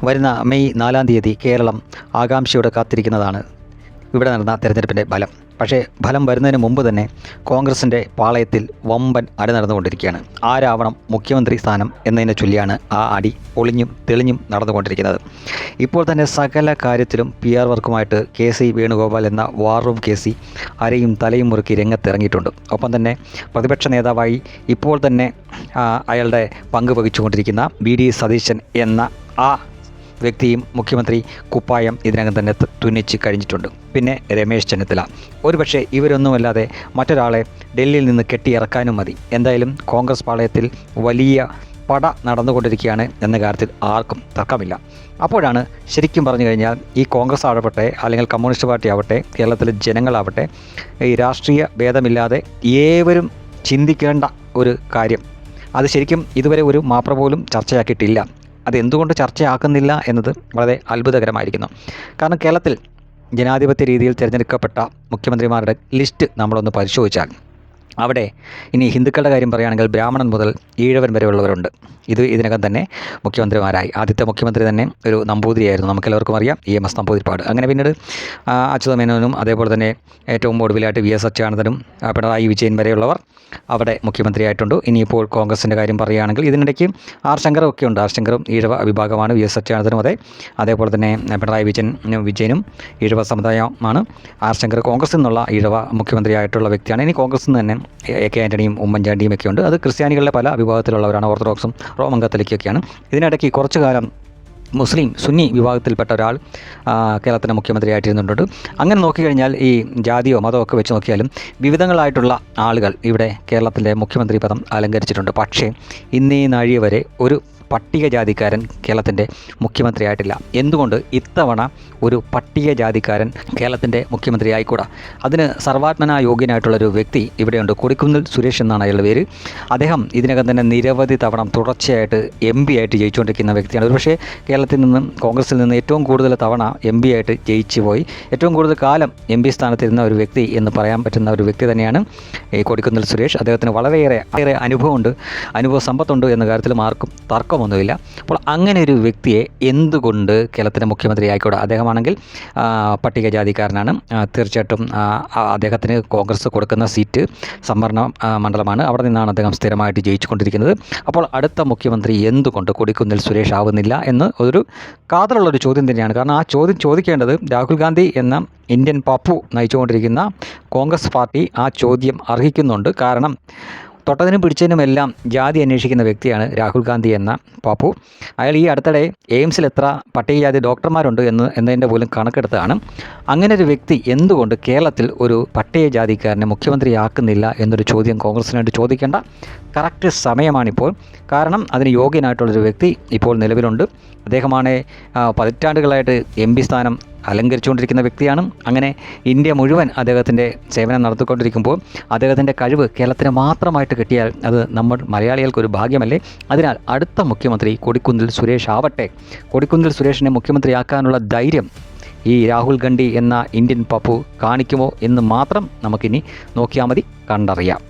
വരുന്ന മെയ് 4-ാം തീയതി കേരളം ആകാംക്ഷയോടെ കാത്തിരിക്കുന്നതാണ് ഇവിടെ നടന്ന തെരഞ്ഞെടുപ്പിൻ്റെ ഫലം. പക്ഷേ ഫലം വരുന്നതിന് മുമ്പ് തന്നെ കോൺഗ്രസിൻ്റെ പാളയത്തിൽ വമ്പൻ അടി നടന്നുകൊണ്ടിരിക്കുകയാണ്. ആരാവണം മുഖ്യമന്ത്രി സ്ഥാനം എന്നതിനെ ചൊല്ലിയാണ് ആ അടി ഒളിഞ്ഞും തെളിഞ്ഞും നടന്നുകൊണ്ടിരിക്കുന്നത്. ഇപ്പോൾ തന്നെ സകല കാര്യത്തിലും PR വർക്കുമായിട്ട് KC വേണുഗോപാൽ എന്ന വാർ റൂം KC അരയും തലയും മുറുക്കി രംഗത്തിറങ്ങിയിട്ടുണ്ട്. ഒപ്പം തന്നെ പ്രതിപക്ഷ നേതാവായി ഇപ്പോൾ തന്നെ അയാളുടെ പങ്ക് വഹിച്ചുകൊണ്ടിരിക്കുന്ന VD സതീശൻ എന്ന ആ വ്യക്തിയും മുഖ്യമന്ത്രി കുപ്പായം ഇതിനകം തന്നെ തുന്നിച്ച് കഴിഞ്ഞിട്ടുണ്ട്. പിന്നെ രമേശ് ചെന്നിത്തല. ഒരുപക്ഷെ ഇവരൊന്നുമല്ലാതെ മറ്റൊരാളെ ഡൽഹിയിൽ നിന്ന് കെട്ടിയിറക്കാനും മതി. എന്തായാലും കോൺഗ്രസ് പാളയത്തിൽ വലിയ പട നടന്നുകൊണ്ടിരിക്കുകയാണ് എന്ന കാര്യത്തിൽ ആർക്കും തർക്കമില്ല. അപ്പോഴാണ് ശരിക്കും പറഞ്ഞു കഴിഞ്ഞാൽ ഈ കോൺഗ്രസ് ആവട്ടെ അല്ലെങ്കിൽ കമ്മ്യൂണിസ്റ്റ് പാർട്ടി ആവട്ടെ കേരളത്തിലെ ജനങ്ങളാവട്ടെ ഈ രാഷ്ട്രീയ ഭേദമില്ലാതെ ഏവരും ചിന്തിക്കേണ്ട ഒരു കാര്യം, അത് ശരിക്കും ഇതുവരെ ഒരു മാപ്ര പോലും ചർച്ചയാക്കിയിട്ടില്ല. അതെന്തുകൊണ്ട് ചർച്ചയാക്കുന്നില്ല എന്നത് വളരെ അത്ഭുതകരമായിരിക്കുന്നു. കാരണം കേരളത്തിൽ ജനാധിപത്യ രീതിയിൽ തിരഞ്ഞെടുക്കപ്പെട്ട മുഖ്യമന്ത്രിമാരുടെ ലിസ്റ്റ് നമ്മളൊന്ന് പരിശോധിച്ചാൽ അവിടെ ഇനി ഹിന്ദുക്കളുടെ കാര്യം പറയുകയാണെങ്കിൽ ബ്രാഹ്മണൻ മുതൽ ഈഴവൻ വരെയുള്ളവരുണ്ട്. ഇതിനകം തന്നെ മുഖ്യമന്ത്രിമാരായി. ആദ്യത്തെ മുഖ്യമന്ത്രി തന്നെ ഒരു നമ്പൂതിരിയായിരുന്നു, നമുക്കെല്ലാവർക്കും അറിയാം, EMS നമ്പൂതിരിപ്പാട്. അങ്ങനെ പിന്നീട് അച്യുതമേനോനും അതേപോലെ തന്നെ ഏറ്റവും ഒടുവിലായിട്ട് VS അച്യുതാനന്ദനും പിണറായി വിജയൻ വരെയുള്ളവർ അവിടെ മുഖ്യമന്ത്രിയായിട്ടുണ്ട്. ഇനിയിപ്പോൾ കോൺഗ്രസിൻ്റെ കാര്യം പറയുകയാണെങ്കിൽ ഇതിനിടയ്ക്ക് R ശങ്കറും ഒക്കെ ഉണ്ട്. R ശങ്കറും ഈഴവ വിഭാഗമാണ്. VS അച്യുതാനന്ദനും അതേപോലെ തന്നെ പിണറായി വിജയനും ഈഴവ സമുദായമാണ്. R ശങ്കർ കോൺഗ്രസിൽ നിന്നുള്ള ഈഴവ മുഖ്യമന്ത്രിയായിട്ടുള്ള വ്യക്തിയാണ്. ഇനി കോൺഗ്രസിൽ നിന്ന് തന്നെ AK ആൻ്റണിയും ഉമ്മൻചാണ്ടിയും ഒക്കെ ഉണ്ട്. അത് ക്രിസ്ത്യാനികളുടെ പല വിഭാഗത്തിലുള്ളവരാണ്, ഓർത്തഡോക്സും റോമൻ കത്തോലിക്കൊക്കെയാണ്. ഇതിനിടയ്ക്ക് കുറച്ചു കാലം മുസ്ലിം സുന്നി വിഭാഗത്തിൽപ്പെട്ട ഒരാൾ കേരളത്തിൻ്റെ മുഖ്യമന്ത്രിയായിട്ടിരുന്നുണ്ട്. അങ്ങനെ നോക്കിക്കഴിഞ്ഞാൽ ഈ ജാതിയോ മതമോ ഒക്കെ വെച്ച് നോക്കിയാലും വിവിധങ്ങളായിട്ടുള്ള ആളുകൾ ഇവിടെ കേരളത്തിൻ്റെ മുഖ്യമന്ത്രി പദം അലങ്കരിച്ചിട്ടുണ്ട്. പക്ഷേ ഇന്നേ നാഴിക വരെ ഒരു പട്ടികജാതിക്കാരൻ കേരളത്തിൻ്റെ മുഖ്യമന്ത്രിയായിട്ടില്ല. എന്തുകൊണ്ട് ഇത്തവണ ഒരു പട്ടികജാതിക്കാരൻ കേരളത്തിൻ്റെ മുഖ്യമന്ത്രി ആയിക്കൂടാ? അതിന് സർവാത്മനാ യോഗ്യനായിട്ടുള്ളൊരു വ്യക്തി ഇവിടെയുണ്ട്. കൊടിക്കുന്നിൽ സുരേഷ് എന്നാണ് അയാളുടെ പേര്. അദ്ദേഹം ഇതിനകം തന്നെ നിരവധി തവണ തുടർച്ചയായിട്ട് MP ആയിട്ട് ജയിച്ചുകൊണ്ടിരിക്കുന്ന വ്യക്തിയാണ്. ഒരുപക്ഷേ കേരളത്തിൽ നിന്നും കോൺഗ്രസിൽ നിന്ന് ഏറ്റവും കൂടുതൽ തവണ MP ആയിട്ട് ജയിച്ചു പോയി ഏറ്റവും കൂടുതൽ കാലം MP സ്ഥാനത്തിരുന്ന ഒരു വ്യക്തി എന്ന് പറയാൻ പറ്റുന്ന ഒരു വ്യക്തി തന്നെയാണ് ഈ കൊടിക്കുന്നിൽ സുരേഷ്. അദ്ദേഹത്തിന് വളരെയേറെ അനുഭവമുണ്ട്, അനുഭവ സമ്പത്തുണ്ട് എന്ന കാര്യത്തിൽ ആർക്കും തർക്കമൊന്നുമില്ല. അപ്പോൾ അങ്ങനെ ഒരു വ്യക്തിയെ എന്തുകൊണ്ട് കേരളത്തിൻ്റെ മുഖ്യമന്ത്രി ആയിക്കൂടാ? അദ്ദേഹമാണെങ്കിൽ പട്ടികജാതിക്കാരനാണ്. തീർച്ചയായിട്ടും അദ്ദേഹത്തിന് കോൺഗ്രസ് കൊടുക്കുന്ന സീറ്റ് സംവരണ മണ്ഡലമാണ്. അവിടെ നിന്നാണ് അദ്ദേഹം സ്ഥിരമായിട്ട് ജയിച്ചുകൊണ്ടിരിക്കുന്നത്. അപ്പോൾ അടുത്ത മുഖ്യമന്ത്രി എന്തുകൊണ്ട് കൊടിക്കുന്നിൽ സുരേഷ് ആവുന്നില്ല എന്ന് ഒരു കാതലുള്ളൊരു ചോദ്യം തന്നെയാണ്. കാരണം ആ ചോദ്യം ചോദിക്കേണ്ടത് രാഹുൽ ഗാന്ധി എന്ന ഇന്ത്യൻ പപ്പു നയിച്ചുകൊണ്ടിരിക്കുന്ന കോൺഗ്രസ് പാർട്ടി ആ ചോദ്യം അർഹിക്കുന്നുണ്ട്. കാരണം തൊട്ടതിനും പിടിച്ചതിനുമെല്ലാം ജാതി അന്വേഷിക്കുന്ന വ്യക്തിയാണ് രാഹുൽ ഗാന്ധി എന്ന പപ്പു. അയാൾ ഈ അടുത്തിടെ എയിംസിൽ എത്ര പട്ടികജാതി ഡോക്ടർമാരുണ്ട് എന്നതിൻ്റെ പോലും കണക്കെടുത്താണ്. അങ്ങനെ ഒരു വ്യക്തി എന്തുകൊണ്ട് കേരളത്തിൽ ഒരു പട്ടികജാതിക്കാരനെ മുഖ്യമന്ത്രിയാക്കുന്നില്ല എന്നൊരു ചോദ്യം കോൺഗ്രസിനായിട്ട് ചോദിക്കേണ്ട കറക്റ്റ് സമയമാണിപ്പോൾ. കാരണം അതിന് യോഗ്യനായിട്ടുള്ളൊരു വ്യക്തി ഇപ്പോൾ നിലവിലുണ്ട്. അദ്ദേഹമാണ് പതിറ്റാണ്ടുകളായിട്ട് MP സ്ഥാനം അലങ്കരിച്ചുകൊണ്ടിരിക്കുന്ന വ്യക്തിയാണ്. അങ്ങനെ ഇന്ത്യ മുഴുവൻ അദ്ദേഹത്തിൻ്റെ സേവനം നടത്തിക്കൊണ്ടിരിക്കുമ്പോൾ അദ്ദേഹത്തിൻ്റെ കഴിവ് കേരളത്തിന് മാത്രമായിട്ട് കിട്ടിയാൽ അത് നമ്മൾ മലയാളികൾക്കൊരു ഭാഗ്യമല്ലേ? അതിനാൽ അടുത്ത മുഖ്യമന്ത്രി കൊടിക്കുന്നിൽ സുരേഷ് ആവട്ടെ. കൊടിക്കുന്നിൽ സുരേഷിനെ മുഖ്യമന്ത്രിയാക്കാനുള്ള ധൈര്യം ഈ രാഹുൽ ഗാന്ധി എന്ന ഇന്ത്യൻ പപ്പു കാണിക്കുമോ എന്ന് മാത്രം നമുക്കിനി നോക്കിയാൽ മതി, കണ്ടറിയാം.